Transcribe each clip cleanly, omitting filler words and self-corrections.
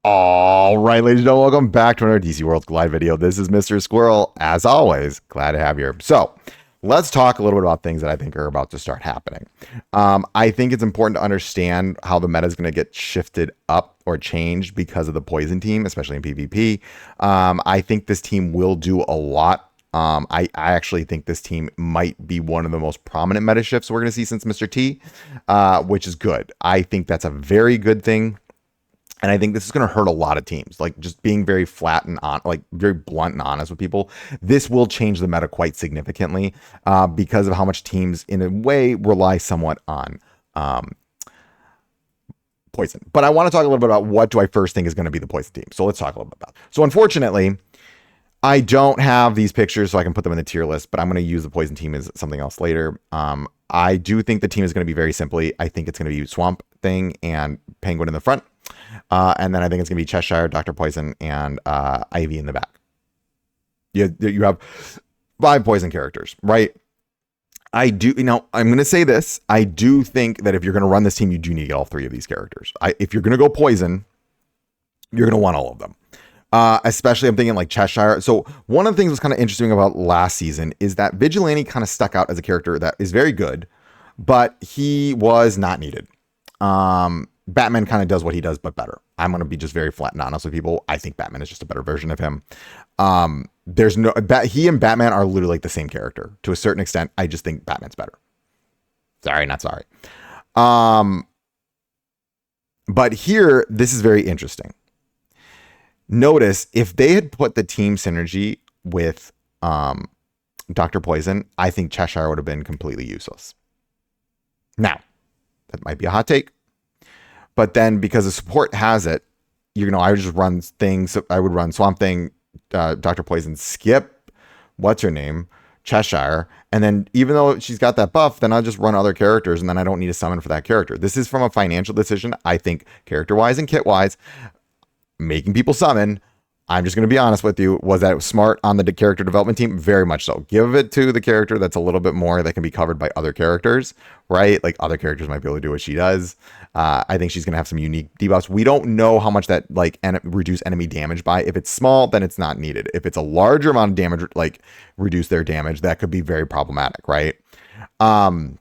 All right, ladies and gentlemen, welcome back to another DC World Collide video. This is Mr. Squirrel. As always, glad to have you here. So let's talk a little bit about things that I think are about to start happening. I think it's important to understand how the meta is going to get shifted up or changed because of the poison team, especially in PvP. I think this team will do a lot. I actually think this team might be one of the most prominent meta shifts we're going to see since Mr. T, which is good. I think that's a very good thing. And I think this is going to hurt a lot of teams, like just being very flat and like very blunt and honest with people. This will change the meta quite significantly because of how much teams, in a way, rely somewhat on poison. But I want to talk a little bit about what do I first think is going to be the poison team. So let's talk a little bit about it. So unfortunately, I don't have these pictures so I can put them in the tier list, but I'm going to use the poison team as something else later. I do think the team is going to be very simply. I think it's going to be Swamp Thing and Penguin in the front. And then I think it's going to be Cheshire, Dr. Poison, and Ivy in the back. You have 5 poison characters, right? I'm going to say this. I do think that if you're going to run this team, you do need to get all 3 of these characters. If you're going to go poison, you're going to want all of them. Especially I'm thinking like Cheshire. So one of the things that's kind of interesting about last season is that Vigilante kind of stuck out as a character that is very good, but he was not needed. Batman kind of does what he does, but better. I'm going to be just very flat and honest with people. I think Batman is just a better version of him. He and Batman are literally like the same character to a certain extent. I just think Batman's better. Sorry, not sorry. But here, this is very interesting. Notice if they had put the team synergy with Dr. Poison, I think Cheshire would have been completely useless. Now, that might be a hot take. But then because the support has it, I would just run things. I would run Swamp Thing, Dr. Poison, Skip, what's her name, Cheshire. And then even though she's got that buff, then I'll just run other characters and then I don't need to summon for that character. This is from a financial decision. I think character-wise and kit-wise, making people summon, I'm just going to be honest with you, was that smart on the character development team? Very much so. Give it to the character that's a little bit more that can be covered by other characters, right? Like other characters might be able to do what she does. I think she's going to have some unique debuffs. We don't know how much that reduce enemy damage by. If it's small, then it's not needed. If it's a larger amount of damage, like reduce their damage, that could be very problematic, right? But I'm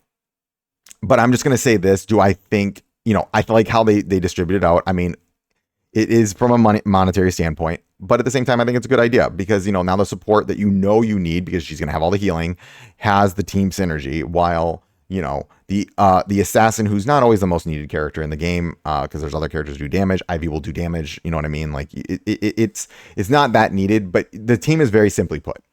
just going to say this. Do I think, I like how they distribute it out. I mean, it is from a monetary standpoint, but at the same time, I think it's a good idea because, now the support that you need because she's going to have all the healing has the team synergy while, the assassin who's not always the most needed character in the game because there's other characters who do damage. Ivy will do damage. You know what I mean? Like it's not that needed, but the team is very simply put.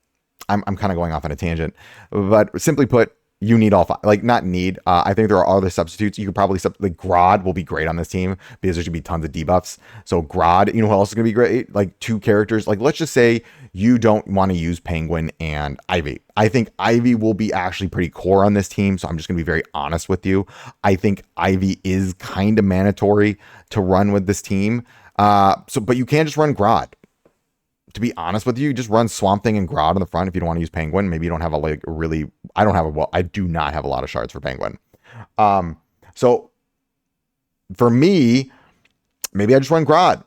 I'm kind of going off on a tangent, but simply put, you need all 5, like not need. I think there are other substitutes. You could probably, like Grodd will be great on this team because there should be tons of debuffs. So Grodd, who else is going to be great? Like 2 characters. Like let's just say you don't want to use Penguin and Ivy. I think Ivy will be actually pretty core on this team. So I'm just going to be very honest with you. I think Ivy is kind of mandatory to run with this team. But you can't just run Grodd. To be honest with you, just run Swamp Thing and Grodd on the front if you don't want to use Penguin. Maybe you don't have I do not have a lot of shards for Penguin. So for me, maybe I just run Grodd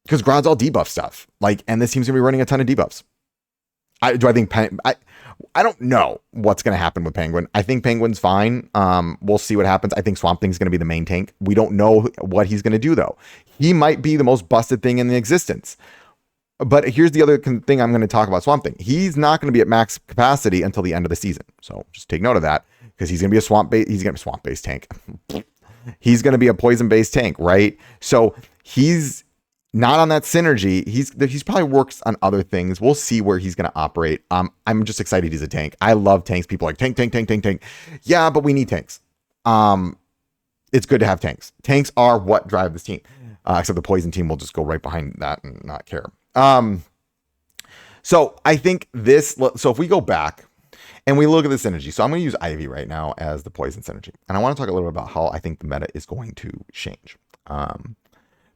because Grodd's all debuff stuff. And this team's gonna be running a ton of debuffs. I don't know what's gonna happen with Penguin. I think Penguin's fine. We'll see what happens. I think Swamp Thing's gonna be the main tank. We don't know what he's gonna do though. He might be the most busted thing in the existence. But here's the other thing I'm going to talk about Swamp Thing. He's not going to be at max capacity until the end of the season. So just take note of that because he's going to be a swamp-based tank. He's going to be a poison-based tank, right? So he's not on that synergy. He's probably works on other things. We'll see where he's going to operate. I'm just excited he's a tank. I love tanks. People are like tank. Yeah, but we need tanks. It's good to have tanks. Tanks are what drive this team. Except the poison team will just go right behind that and not care. So I think so if we go back and we look at the synergy, so I'm going to use Ivy right now as the poison synergy. And I want to talk a little bit about how I think the meta is going to change.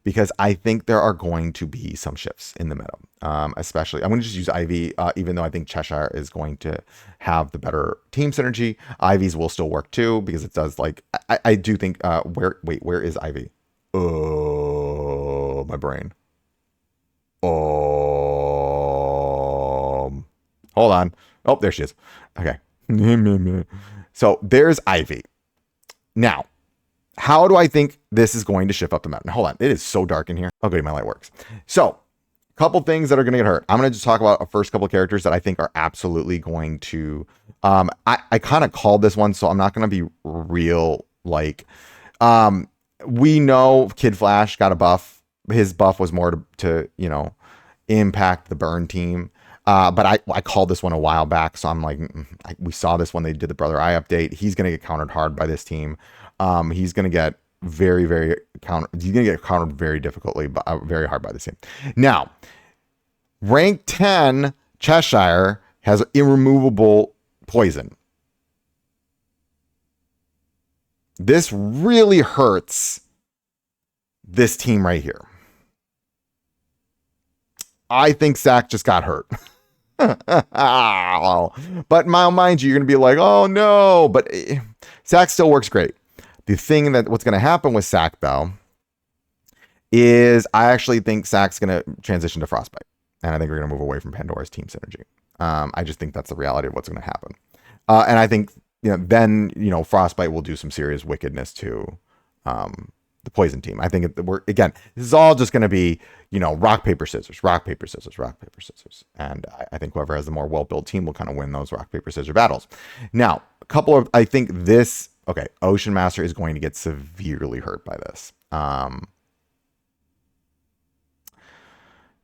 Because I think there are going to be some shifts in the meta. Especially, I'm going to just use Ivy, even though I think Cheshire is going to have the better team synergy. Ivy's will still work too, because it does I do think, where is Ivy? Oh my brain. Hold on. Oh, there she is. Okay. So there's Ivy. Now, how do I think this is going to shift up the map? Now, hold on. It is so dark in here. Oh, good. My light works. So, couple things that are going to get hurt. I'm going to just talk about a first couple characters that I think are absolutely going to. I kind of called this one, so I'm not going to be real. Like, we know Kid Flash got a buff. His buff was more to impact the burn team. But I called this one a while back, so I'm like, we saw this when they did the Brother Eye update. He's going to get countered hard by this team. He's going to get very, very he's going to get countered very difficultly, very hard by this team. Now, rank 10 Cheshire has irremovable poison. This really hurts this team right here. I think Zach just got hurt. But mind you, you're going to be like, oh no. But Zach still works great. The thing that what's going to happen with Zach, though, is I actually think Zach's going to transition to Frostbite. And I think we're going to move away from Pandora's team synergy. I just think that's the reality of what's going to happen. And I think, then, Frostbite will do some serious wickedness to the poison team. I think this is all just going to be, rock, paper, scissors, rock, paper, scissors, rock, paper, scissors. And I think whoever has the more well-built team will kind of win those rock, paper, scissors battles. Now, Ocean Master is going to get severely hurt by this.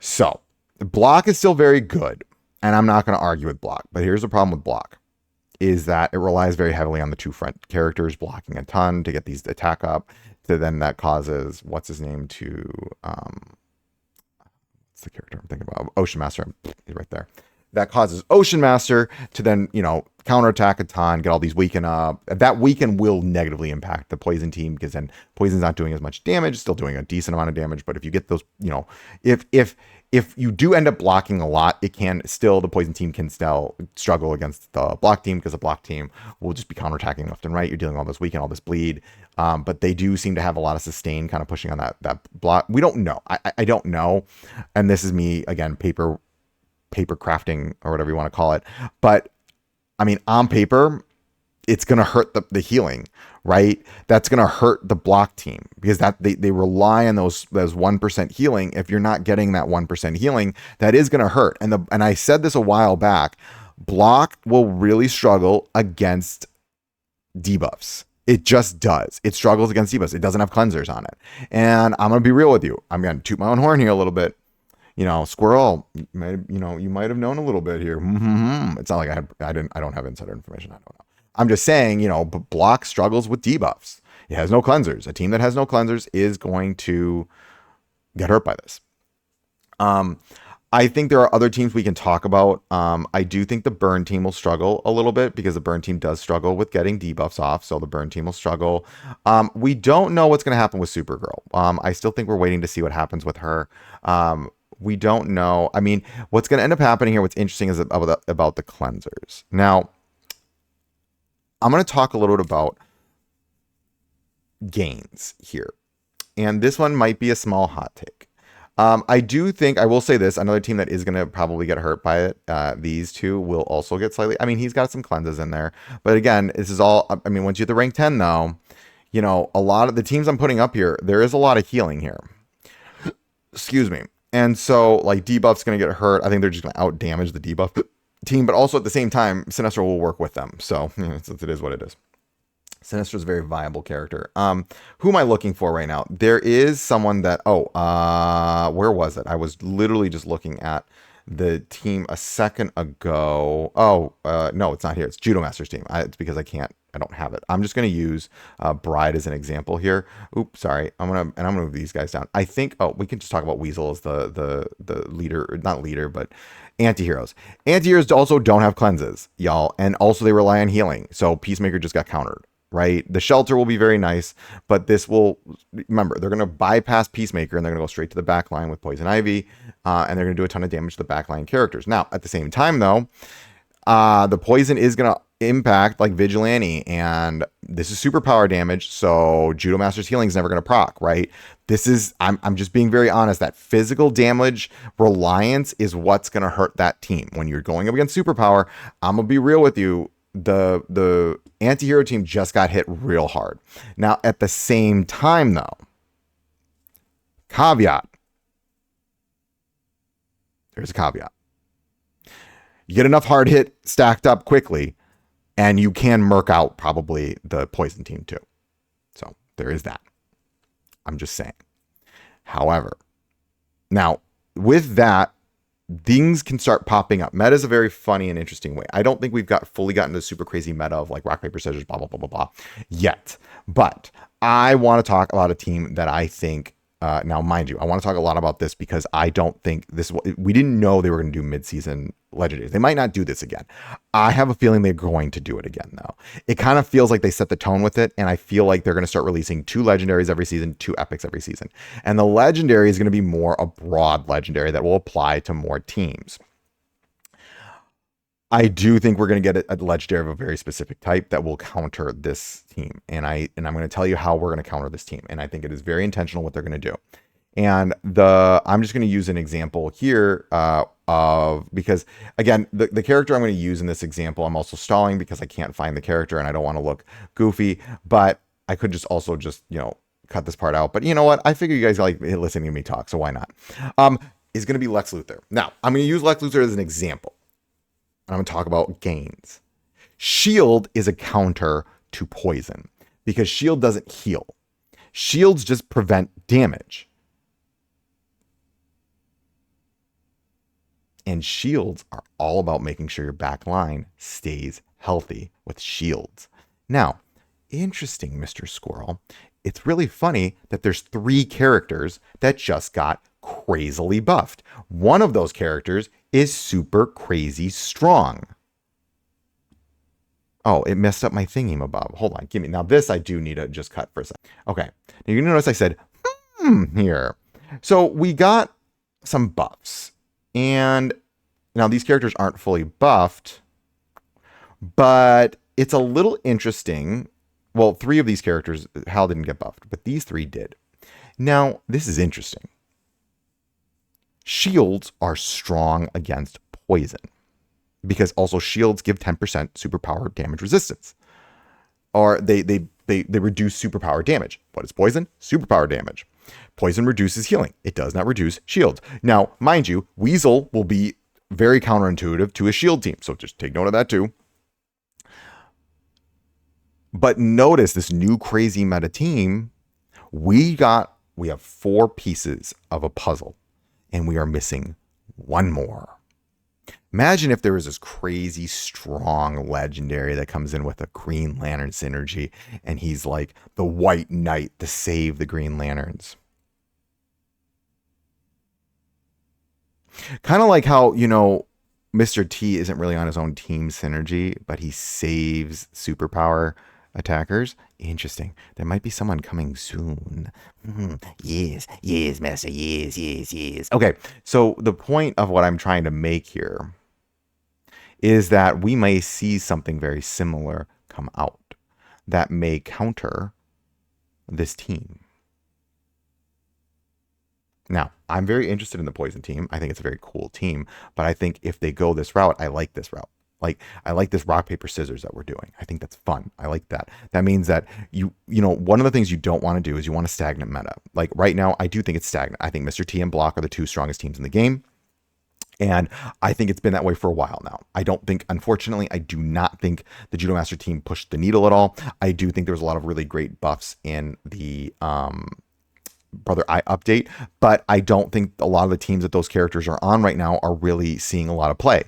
So Block is still very good, and I'm not going to argue with Block, but here's the problem with Block is that it relies very heavily on the two front characters blocking a ton to get these attack up. So then that causes what's the character I'm thinking about? Ocean Master, he's right there. That causes Ocean Master to then, counterattack a ton, get all these weaken up. That weaken will negatively impact the poison team because then poison's not doing as much damage, still doing a decent amount of damage. But if you get those, if you do end up blocking a lot, the poison team can still struggle against the block team because the block team will just be counterattacking left and right. You're dealing with all this weaken, all this bleed. But they do seem to have a lot of sustain kind of pushing on that block. We don't know. I don't know. And this is me, again, paper crafting or whatever you want to call it. But I mean, on paper, it's going to hurt the healing, right? That's going to hurt the block team because they rely on those 1% healing. If you're not getting that 1% healing, that is going to hurt. And I said this a while back, block will really struggle against debuffs. It just does. It struggles against debuffs. It doesn't have cleansers on it. And I'm going to be real with you. I'm going to toot my own horn here a little bit. Squirrel, you might have known a little bit here. It's not like I don't have insider information. I don't know. I'm just saying, Block struggles with debuffs. It has no cleansers. A team that has no cleansers is going to get hurt by this. I think there are other teams we can talk about. I do think the burn team will struggle a little bit because the burn team does struggle with getting debuffs off. So the burn team will struggle. We don't know what's going to happen with Supergirl. I still think we're waiting to see what happens with her. We don't know. I mean, what's going to end up happening here, what's interesting is about the cleansers. Now, I'm going to talk a little bit about gains here. And this one might be a small hot take. I do think, I will say this, another team that is going to probably get hurt by it, these two will also get slightly, he's got some cleanses in there. But again, this is all, once you hit the rank 10 though, a lot of the teams I'm putting up here, there is a lot of healing here. Excuse me. And so, debuff's going to get hurt. I think they're just going to out damage the debuff team, but also at the same time, Sinestro will work with them. So, it is what it is. Sinestro's a very viable character. Who am I looking for right now? There is someone that, where was it? I was literally just looking at the team a second ago. No, it's not here. It's Judo Master's team. It's because I don't have it. I'm just going to use Bride as an example here. Oops, sorry. I'm going to move these guys down. I think, we can just talk about Weasel as the leader, not leader, but anti-heroes. Anti-heroes also don't have cleanses, y'all. And also they rely on healing. So Peacemaker just got countered, right? The shelter will be very nice, but this will, remember, they're going to bypass Peacemaker and they're going to go straight to the back line with Poison Ivy. And they're going to do a ton of damage to the backline characters. Now, at the same time, though, the poison is going to impact like Vigilante, and this is superpower damage, so Judo Master's healing is never going to proc, right? This is, I'm just being very honest, that physical damage reliance is what's going to hurt that team. When you're going up against superpower, I'm going to be real with you, the anti-hero team just got hit real hard. Now, at the same time, though, caveat, there's a caveat. You get enough hard hit stacked up quickly, and you can murk out probably the poison team too. So there is that. I'm just saying. However, now with that, things can start popping up. Meta is a very funny and interesting way. I don't think we've fully gotten to the super crazy meta of like rock, paper, scissors, blah, blah, blah, blah, blah yet. But I want to talk about a team that I think, now mind you, I want to talk a lot about this because I don't think this, we didn't know they were going to do mid-season legendaries. They might not do this again. I have a feeling they're going to do it again though. It kind of feels like they set the tone with it, and I feel like they're going to start releasing 2 legendaries every season, 2 epics every season. And the legendary is going to be more a broad legendary that will apply to more teams. I do think we're going to get a legendary of a very specific type that will counter this team. And I'm going to tell you how we're going to counter this team. And I think it is very intentional what they're going to do. And I'm just going to use an example here because again, the character I'm going to use in this example, I'm also stalling because I can't find the character and I don't want to look goofy, but I could just also cut this part out. But you know what? I figure you guys like listening to me talk, so why not? Is going to be Lex Luthor. Now, I'm going to use Lex Luthor as an example. And I'm going to talk about gains. Shield is a counter to poison because shield doesn't heal. Shields just prevent damage. And shields are all about making sure your back line stays healthy with shields. Now, interesting, Mr. Squirrel. It's really funny that there's 3 characters that just got crazily buffed. One of those characters is super crazy strong. Oh, it messed up my thingy-mabob. Hold on, give me. Now this I do need to just cut for a second. Okay, now you notice I said, here. So we got some buffs. And now these characters aren't fully buffed, but it's a little interesting. Well, 3 of these characters, Hal didn't get buffed, but these 3 did. Now, this is interesting. Shields are strong against poison because also shields give 10% superpower damage resistance, or they reduce superpower damage. What is poison? Superpower damage. Poison reduces healing. It does not reduce shields. Now, mind you, Weasel will be very counterintuitive to a shield team, so just take note of that too. But notice this new crazy meta team, we have 4 pieces of a puzzle. And we are missing 1 more. Imagine if there was this crazy strong legendary that comes in with a Green Lantern synergy, and he's like the White Knight to save the Green Lanterns. Kind of like how, Mr. T isn't really on his own team synergy, but he saves superpower attackers. Interesting. There might be someone coming soon. Yes, master. Yes. Okay, so the point of what I'm trying to make here is that we may see something very similar come out that may counter this team. Now, I'm very interested in the poison team. I think it's a very cool team, but I think if they go this route, I like this route. Like, I like this rock, paper, scissors that we're doing. I think that's fun. I like that. That means that one of the things you don't want to do is you want a stagnant meta. Like right now, I do think it's stagnant. I think Mr. T and Block are the 2 strongest teams in the game. And I think it's been that way for a while now. Unfortunately, I do not think the Judo Master team pushed the needle at all. I do think there was a lot of really great buffs in the Brother Eye update, but I don't think a lot of the teams that those characters are on right now are really seeing a lot of play.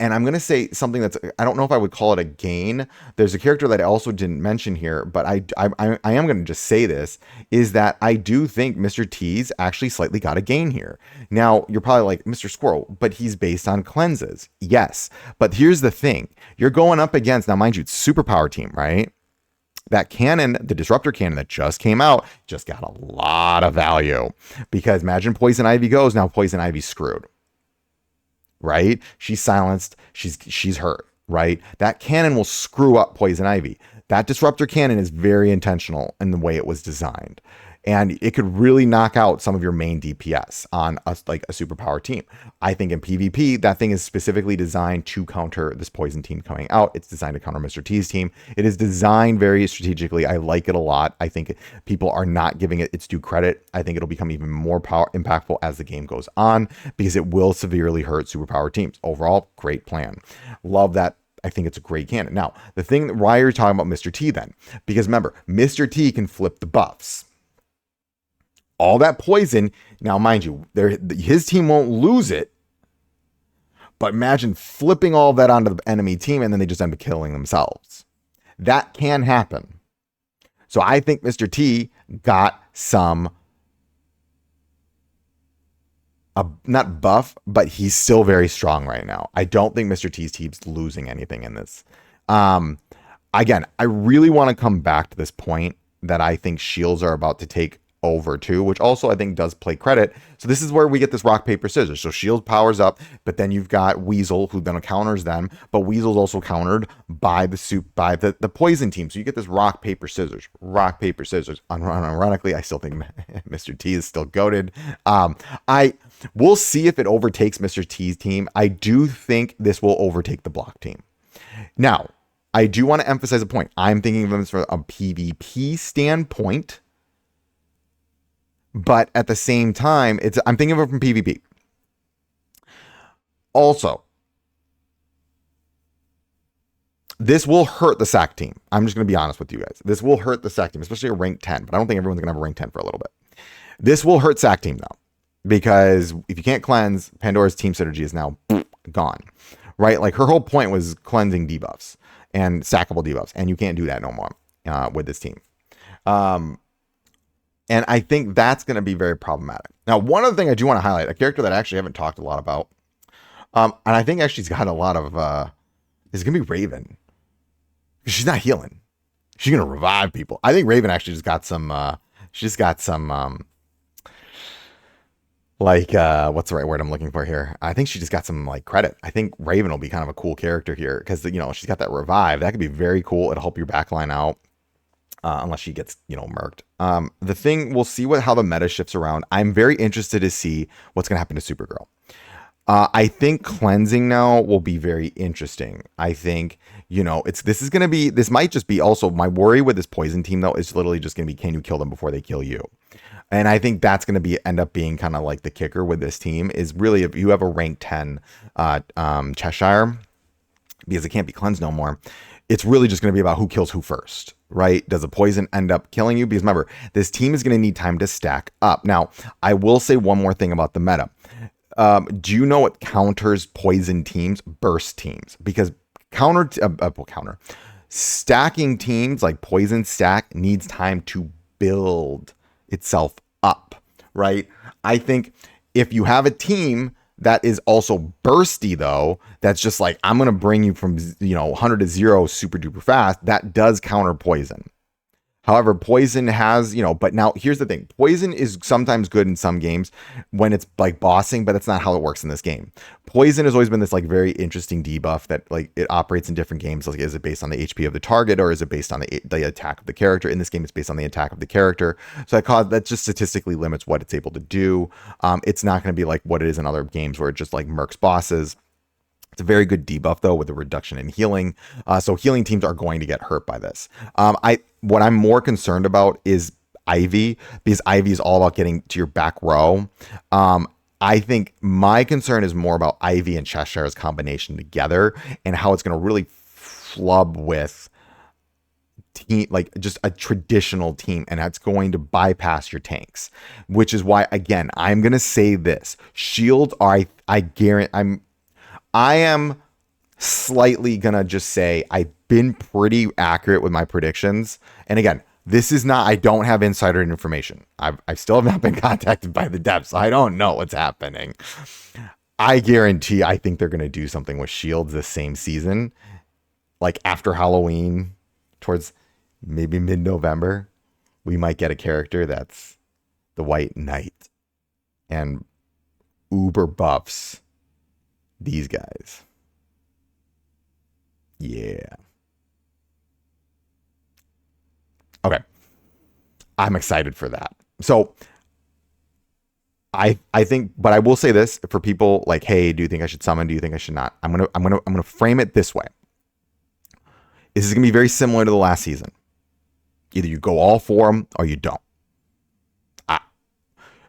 And I'm going to say something I don't know if I would call it a gain. There's a character that I also didn't mention here, but I am going to just say this, is that I do think Mr. T's actually slightly got a gain here. Now, you're probably like, Mr. Squirrel, but he's based on cleanses. Yes, but here's the thing. You're going up against, now mind you, it's superpower team, right? That cannon, the disruptor cannon that just came out, just got a lot of value. Because imagine Poison Ivy goes, now Poison Ivy's screwed. Right? She's silenced. She's hurt. right? That cannon will screw up Poison Ivy. That disruptor cannon is very intentional in the way it was designed. And it could really knock out some of your main DPS on like a superpower team. I think in PvP, that thing is specifically designed to counter this poison team coming out. It's designed to counter Mr. T's team. It is designed very strategically. I like it a lot. I think people are not giving it its due credit. I think it'll become even more impactful as the game goes on because it will severely hurt superpower teams. Overall, great plan. Love that. I think it's a great cannon. Now, the thing, why are you talking about Mr. T then? Because remember, Mr. T can flip the buffs. All that poison, now mind you, his team won't lose it, but imagine flipping all that onto the enemy team and then they just end up killing themselves. That can happen. So I think Mr. T got some, not buff, but he's still very strong right now. I don't think Mr. T's team's losing anything in this. Again, I really want to come back to this point that I think shields are about to take over too, which also I think does play credit. So this is where we get this rock, paper, scissors. So shield powers up, but then you've got Weasel who then counters them, but Weasel's also countered by the poison team. So you get this rock, paper, scissors. Ironically, I still think Mr. T is still goated. We'll see if it overtakes Mr. T's team. I do think this will overtake the block team. Now, I do want to emphasize a point. I'm thinking of this from a PvP standpoint. But at the same time, I'm thinking of it from PvP. Also, this will hurt the SAC team. I'm just going to be honest with you guys. This will hurt the SAC team, especially a rank 10. But I don't think everyone's going to have a rank 10 for a little bit. This will hurt SAC team, though. Because if you can't cleanse, Pandora's team synergy is now gone. Right? Like, her whole point was cleansing debuffs and sackable debuffs. And you can't do that no more with this team. And I think that's going to be very problematic. Now, one other thing I do want to highlight, a character that I actually haven't talked a lot about, and I think actually she's got a lot of, is going to be Raven. She's not healing. She's going to revive people. I think Raven actually just got some, what's the right word I'm looking for here? I think she just got some like credit. I think Raven will be kind of a cool character here because, she's got that revive. That could be very cool. It'll help your backline out. Unless she gets, murked. The thing, we'll see how the meta shifts around. I'm very interested to see what's going to happen to Supergirl. I think cleansing now will be very interesting. I think, this might just be also my worry with this poison team though, is literally just going to be, can you kill them before they kill you? And I think that's going to end up being kind of like the kicker with this team is really if you have a rank 10 Cheshire, because it can't be cleansed no more. It's really just going to be about who kills who first, right? Does a poison end up killing you? Because remember, this team is going to need time to stack up. Now, I will say one more thing about the meta. Do you know what counters poison teams? Burst teams. Because stacking teams like poison stack needs time to build itself up, right? I think if you have a team that is also bursty though, that's just like, I'm going to bring you from 100 to 0 super duper fast. That does counter poison. However, poison has, but now here's the thing. Poison is sometimes good in some games when it's like bossing, but that's not how it works in this game. Poison has always been this like very interesting debuff that like it operates in different games. Like, is it based on the HP of the target or is it based on the attack of the character? In this game, it's based on the attack of the character. So that just statistically limits what it's able to do. It's not going to be like what it is in other games where it just like murks bosses. It's a very good debuff though with a reduction in healing. So healing teams are going to get hurt by this. What I'm more concerned about is Ivy, because Ivy is all about getting to your back row. I think my concern is more about Ivy and Cheshire's combination together and how it's going to really flub with team, like just a traditional team, and that's going to bypass your tanks, which is why, again, I'm going to say this. Shields are, I guarantee, I am slightly going to just say I've been pretty accurate with my predictions. And again, this is not, I don't have insider information. I still have not been contacted by the devs. So I don't know what's happening. I guarantee I think they're going to do something with Shields this same season. Like after Halloween, towards maybe mid-November, we might get a character that's the White Knight and uber buffs these guys. Yeah. Okay. I'm excited for that. So I think, but I will say this for people like, hey, do you think I should summon? Do you think I should not? I'm gonna frame it this way. This is gonna be very similar to the last season. Either you go all for them or you don't.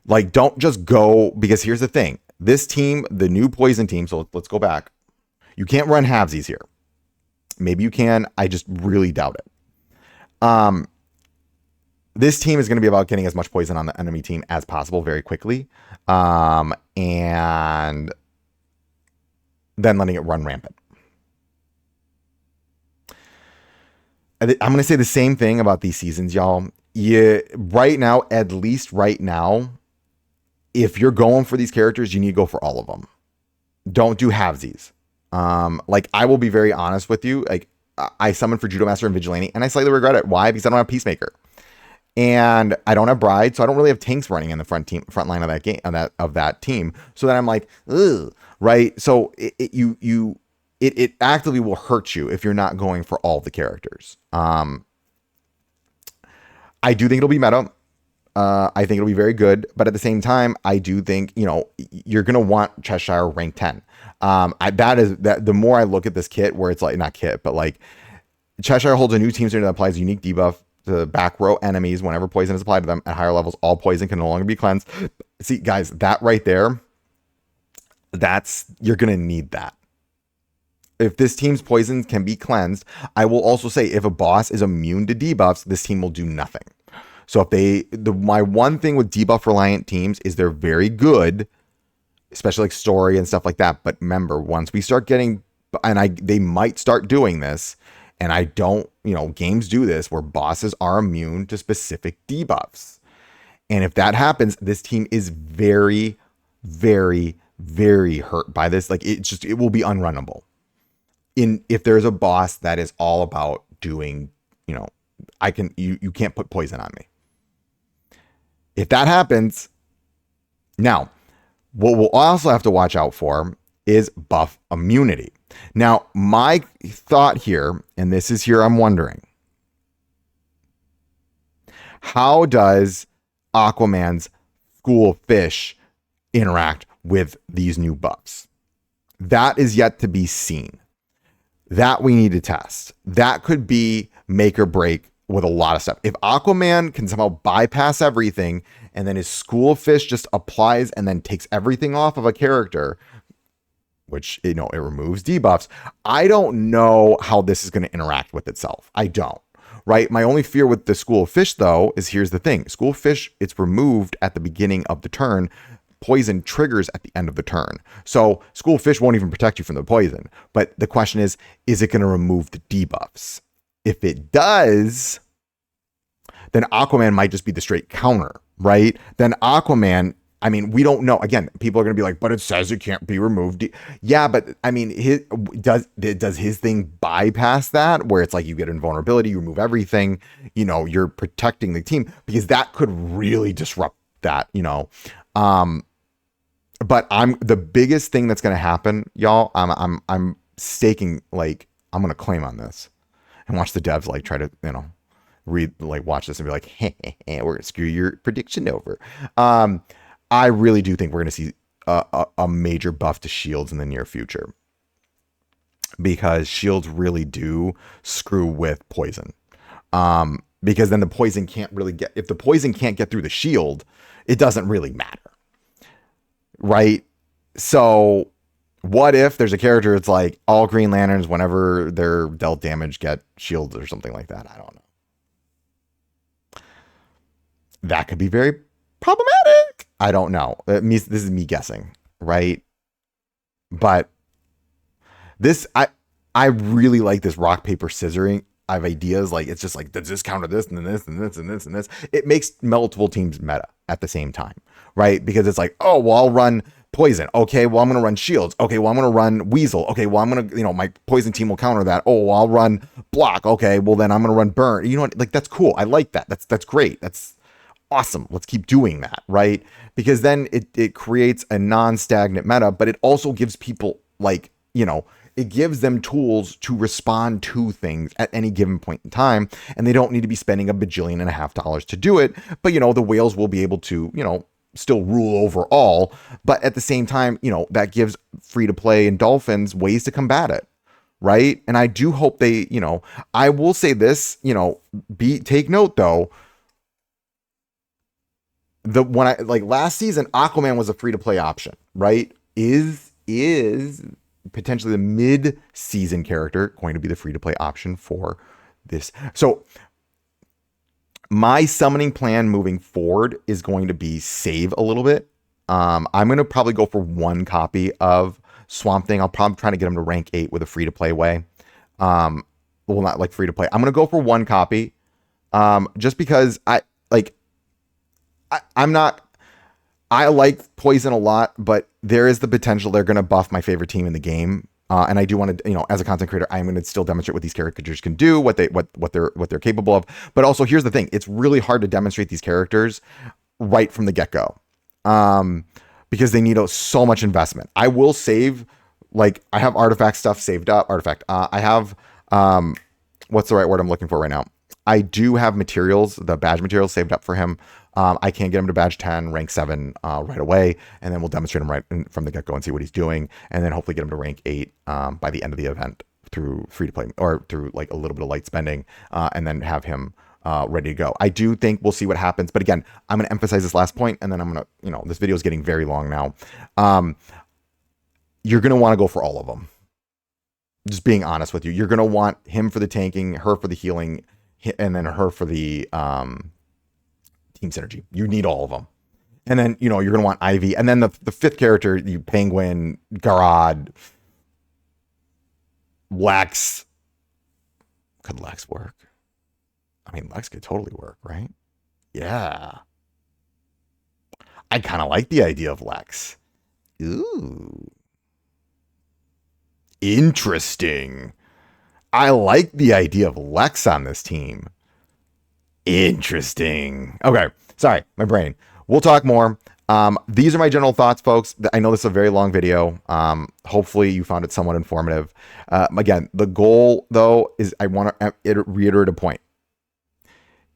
Like, don't just go, because here's the thing. This team, the new poison team, so let's go back. You can't run halvesies here. Maybe you can. I just really doubt it. This team is going to be about getting as much poison on the enemy team as possible very quickly. And then letting it run rampant. I'm going to say the same thing about these seasons, y'all. Right now, at least right now, if you're going for these characters, you need to go for all of them. Don't do halvesies. Like, I will be very honest with you. Like, I summoned for Judo Master and Vigilante, and I slightly regret it. Why? Because I don't have Peacemaker, and I don't have Bride, so I don't really have tanks running in the front line of that game, of that team. So then I'm like, ugh, right? So it actively will hurt you if you're not going for all the characters. I do think it'll be meta. I think it'll be very good, but at the same time, I do think, you're going to want Cheshire rank 10. The more I look at this kit, where it's like, not kit, but like Cheshire holds a new team signature that applies a unique debuff to back row enemies whenever poison is applied to them at higher levels. All poison can no longer be cleansed. See, guys, that right there, you're going to need that. If this team's poison can be cleansed, I will also say if a boss is immune to debuffs, this team will do nothing. So if my one thing with debuff reliant teams is they're very good, especially like story and stuff like that. But remember, once we start getting, and they might start doing this, and I don't, games do this where bosses are immune to specific debuffs. And if that happens, this team is very, very, very hurt by this. Like, it will be unrunnable. If there's a boss that is all about doing, you can't put poison on me. If that happens, now, what we'll also have to watch out for is buff immunity. Now, my thought here, and this is here I'm wondering, how does Aquaman's School of Fish interact with these new buffs? That is yet to be seen. That we need to test. That could be make or break with a lot of stuff. If Aquaman can somehow bypass everything and then his School of Fish just applies and then takes everything off of a character, which, it removes debuffs, I don't know how this is going to interact with itself. I don't, right? My only fear with the School of Fish, though, is here's the thing. School of Fish, it's removed at the beginning of the turn. Poison triggers at the end of the turn. So School of Fish won't even protect you from the poison. But the question is it going to remove the debuffs? If it does, then Aquaman might just be the straight counter, right? Then Aquaman, we don't know. Again, people are going to be like, but it says it can't be removed. Yeah, but does his thing bypass that, where it's like you get invulnerability, you remove everything, you're protecting the team, because that could really disrupt that, but the biggest thing that's going to happen, y'all, I'm staking, like, I'm going to claim on this and watch the devs like try to, watch this and be like, hey, we're going to screw your prediction over. I really do think we're going to see a major buff to shields in the near future, because shields really do screw with poison. Because then the poison can't really if the poison can't get through the shield, it doesn't really matter. Right? So what if there's a character that's like all Green Lanterns, whenever they're dealt damage, get shields or something like that? I don't know. That could be very problematic. I don't know. This is me guessing, right? But I really like this rock, paper, scissoring. I have ideas, like, it's just like, does this counter this and then this and this and this and this? It makes multiple teams meta at the same time, right? Because it's like, oh, well, I'll run poison. Okay, well, I'm going to run shields. Okay, well, I'm going to run weasel. Okay, well, I'm going to, my poison team will counter that. Oh, well, I'll run block. Okay, well, then I'm going to run burn. Like, that's cool. I like that. That's great. That's awesome. Let's keep doing that, right? Because then it creates a non-stagnant meta, but it also gives people, like, it gives them tools to respond to things at any given point in time, and they don't need to be spending $1.5 billion to do it. But the whales will be able to, still rule over all. But at the same time, that gives free to play and dolphins ways to combat it. Right. And I do hope they, I will say this, take note though. When I last season, Aquaman was a free to play option, right? Is potentially the mid-season character going to be the free to play option for this? So my summoning plan moving forward is going to be save a little bit. I'm going to probably go for one copy of Swamp Thing. I'll probably try to get him to rank 8 with a free to play way. Well, not like free to play. I'm going to go for one copy. Just because I like Poison a lot, but there is the potential they're going to buff my favorite team in the game. And I do want to, as a content creator, I'm going to still demonstrate what these characters can do, what they're capable of. But also, here's the thing: it's really hard to demonstrate these characters right from the get go, because they need so much investment. I will save, I have artifact stuff saved up. I have what's the right word I'm looking for right now? I do have materials, the badge materials saved up for him. I can get him to badge 10, rank 7 right away, and then we'll demonstrate him right from the get-go and see what he's doing, and then hopefully get him to rank 8 by the end of the event through free-to-play or through a little bit of light spending, and then have him ready to go. I do think we'll see what happens, but again, I'm going to emphasize this last point, and then I'm going to, this video is getting very long now. You're going to want to go for all of them. Just being honest with you. You're going to want him for the tanking, her for the healing, and then her for the team synergy. You need all of them. And then, you're going to want Ivy. And then the fifth character, you Penguin, Garrod, Lex. Could Lex work? I mean, Lex could totally work, right? Yeah. I kind of like the idea of Lex. Ooh. Interesting. I like the idea of Lex on this team. Interesting. Okay. Sorry, my brain. We'll talk more. These are my general thoughts, folks. I know this is a very long video. Hopefully you found it somewhat informative. Again, the goal, though, is I want to reiterate a point.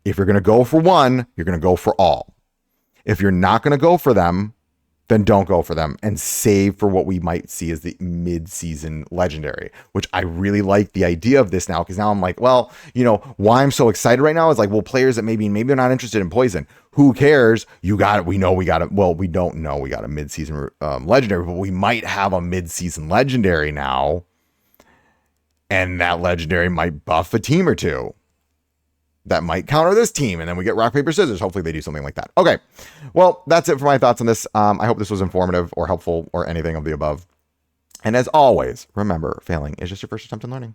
If you're going to go for one, you're going to go for all. If you're not going to go for them, then don't go for them and save for what we might see as the mid-season legendary, which I really like the idea of this now, because now I'm like, well, why I'm so excited right now is players that maybe they're not interested in Poison. Who cares? You got it. We know we got it. Well, we don't know we got a mid-season legendary, but we might have a mid-season legendary now. And that legendary might buff a team or two. That might counter this team, and then we get rock, paper, scissors. Hopefully they do something like that. Okay, well, that's it for my thoughts on this. I hope this was informative or helpful or anything of the above. And as always, remember, failing is just your first attempt in learning.